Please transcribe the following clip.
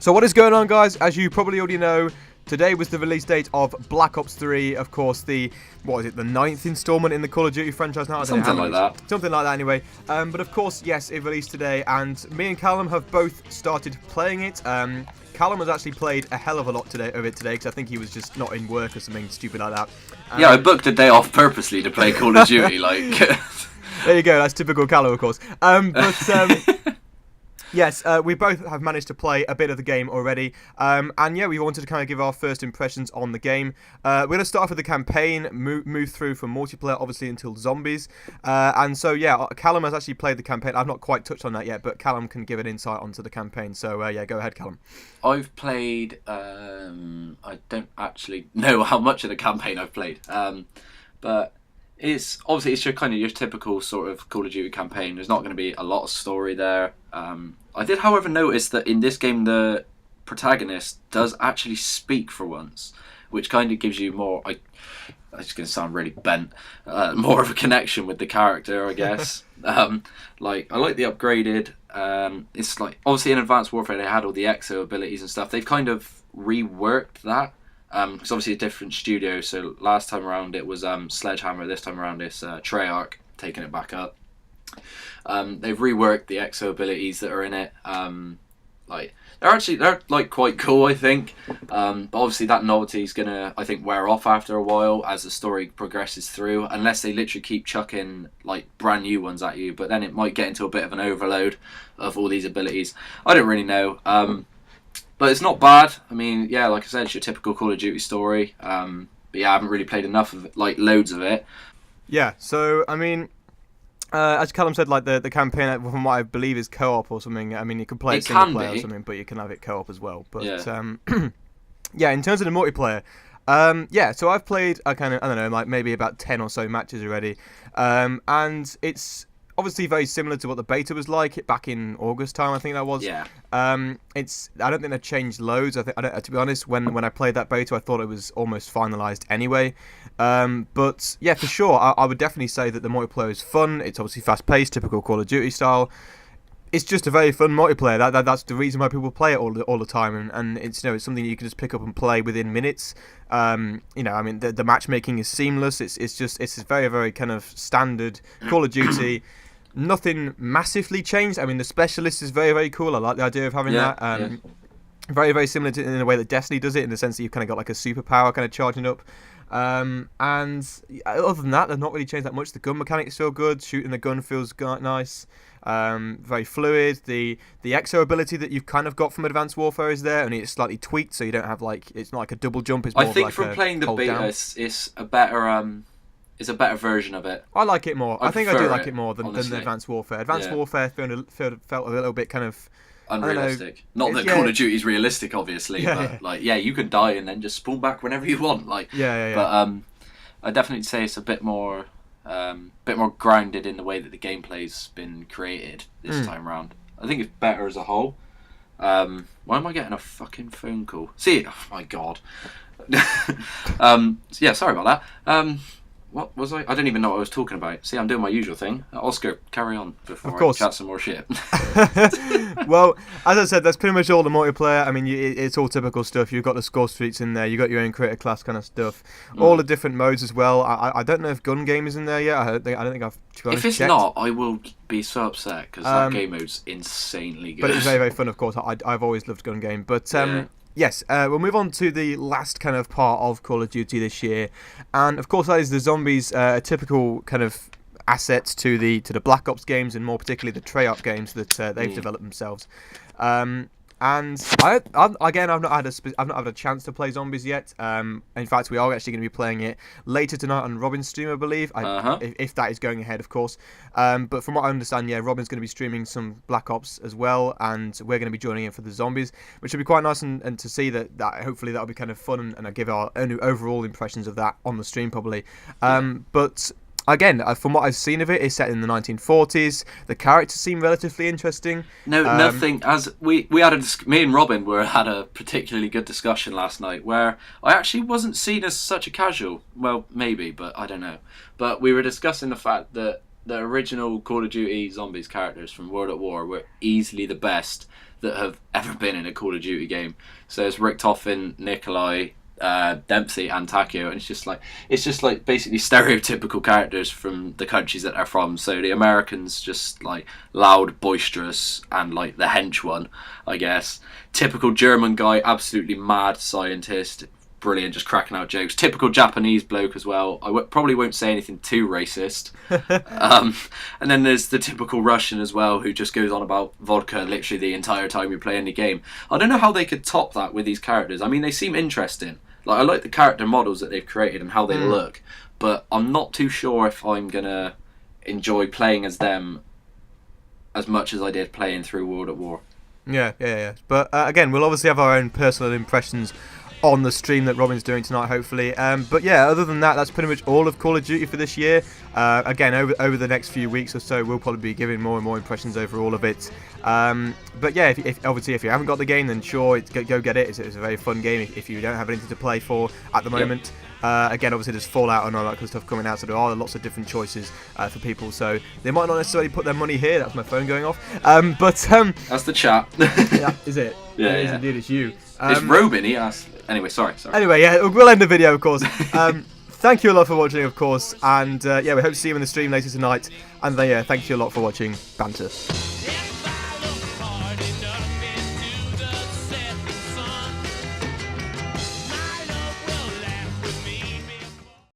So what is going on, guys? As you probably already know, today was the release date of Black Ops 3, of course, the 9th installment in the Call of Duty franchise now? Something like that. Something like that, anyway. But of course, yes, it released today, and me and Callum have both started playing it. Callum has actually played a hell of a lot today, because I think he was just not in work or something stupid like that. Yeah, I booked a day off purposely to play Call of Duty, like... There you go, that's typical Callum, of course. Yes, we both have managed to play a bit of the game already, and yeah, we wanted to kind of give our first impressions on the game. We're going to start off with the campaign, move through from multiplayer, obviously, until zombies, and so yeah, Callum has actually played the campaign. I've not quite touched on that yet, but Callum can give an insight onto the campaign, so yeah, go ahead, Callum. I've played, I don't actually know how much of the campaign I've played, but... It's your kind of your typical sort of Call of Duty campaign. There's not going to be a lot of story there. I did, however, notice that in this game the protagonist does actually speak for once, which kind of gives you more. It's going to sound really bent. More of a connection with the character, I guess. I like the upgraded. It's like obviously in Advanced Warfare they had all the exo abilities and stuff. They've kind of reworked that. It's obviously a different studio, so last time around it was Sledgehammer, this time around it's Treyarch, taking it back up. They've reworked the exo abilities that are in it. They're like quite cool, I think. But obviously that novelty is gonna, I think, wear off after a while as the story progresses through, unless they literally keep chucking like brand new ones at you. But then it might get into a bit of an overload of all these abilities. I don't really know. But it's not bad. I mean, yeah, like I said, it's your typical Call of Duty story. But yeah, I haven't really played enough of it, like loads of it. Yeah, so, I mean, as Callum said, like the campaign, from what I believe is co-op or something. I mean, you can play it single player or something, but you can have it co-op as well. But, yeah, in terms of the multiplayer, yeah, so I've played, I don't know, like maybe about 10 or so matches already. And it's... obviously very similar to what the beta was like back in August time, I think that was. Yeah. I don't think they've changed loads. To be honest, when I played that beta, I thought it was almost finalised anyway. But yeah, for sure, I would definitely say that the multiplayer is fun. It's obviously fast-paced, typical Call of Duty style. It's just a very fun multiplayer. That's the reason why people play it all the time, and it's it's something you can just pick up and play within minutes. I mean the matchmaking is seamless. It's very, very kind of standard Call of Duty. Nothing massively changed. I mean the specialist is very, very cool. I like the idea of having that. Very, very similar in the way that Destiny does it, in the sense that you've kind of got like a superpower kind of charging up. And other than that, they've not really changed that much. The gun mechanic is still good. Shooting the gun feels nice. Very fluid. The exo ability that you've kind of got from Advanced Warfare is there, only it's slightly tweaked, so you don't have it's not like a double jump. It's more I think like from playing the beta, it's a better a better version of it. I like it more. I think I do like it more than honestly. the Advanced Warfare. Advanced Warfare felt a little bit kind of unrealistic. Not that Call of Duty is realistic, obviously, but you can die and then just spawn back whenever you want. But I definitely say it's a bit more grounded in the way that the gameplay's been created this time round. I think it's better as a whole. Why am I getting a fucking phone call? See, oh my god. Yeah, sorry about that. What was I? I don't even know what I was talking about. See, I'm doing my usual thing. Oscar, carry on before I chat some more shit. Well, as I said, that's pretty much all the multiplayer. I mean, it's all typical stuff. You've got the score streets in there. You've got your own creator class kind of stuff. All the different modes as well. I don't know if gun game is in there yet. I don't think I've If it's checked. not, I will be so upset, because that game mode's insanely good. But it's very, very fun, of course. I've always loved gun game. But yes, we'll move on to the last kind of part of Call of Duty this year, and of course that is the zombies, a typical kind of asset to the Black Ops games, and more particularly the Treyarch games that they've developed themselves. And I've not had a chance to play zombies yet. In fact, we are actually going to be playing it later tonight on Robin's stream, I believe. If that is going ahead, of course. But from what I understand, yeah, Robin's going to be streaming some Black Ops as well, and we're going to be joining in for the zombies, which will be quite nice, and to see that hopefully that'll be kind of fun, and I'll give our overall impressions of that on the stream probably. But again, from what I've seen of it, it's set in the 1940s. The characters seem relatively interesting. No, nothing. As we had me and Robin had a particularly good discussion last night, where I actually wasn't seen as such a casual. Well, maybe, but I don't know. But we were discussing the fact that the original Call of Duty Zombies characters from World at War were easily the best that have ever been in a Call of Duty game. So it's Richtofen, Nikolai, Dempsey, and Takio, and it's just like basically stereotypical characters from the countries that they're from. So the Americans just like loud, boisterous, and like the hench one, I guess. Typical German guy, absolutely mad scientist, brilliant, just cracking out jokes. Typical Japanese bloke as well. I probably won't say anything too racist. And then there's the typical Russian as well, who just goes on about vodka literally the entire time you're playing the game. I don't know how they could top that with these characters. I mean, they seem interesting. Like, I like the character models that they've created and how they look, but I'm not too sure if I'm gonna enjoy playing as them as much as I did playing through World at War. Yeah. But again, we'll obviously have our own personal impressions on the stream that Robin's doing tonight, hopefully. But yeah, other than that, that's pretty much all of Call of Duty for this year. Again, over the next few weeks or so, we'll probably be giving more and more impressions over all of it. But yeah, if obviously if you haven't got the game, then sure, go get it. It's a very fun game if you don't have anything to play for at the moment. Again, obviously there's Fallout and all that kind of stuff coming out, so there are lots of different choices for people. So they might not necessarily put their money here. That's my phone going off. That's the chat. Yeah, is it? Yeah, it is indeed. It's you. It's Robin. He asked. Anyway, sorry. Anyway, yeah, we'll end the video, of course. Thank you a lot for watching, of course, and yeah, we hope to see you in the stream later tonight. And then, yeah, thank you a lot for watching Banter.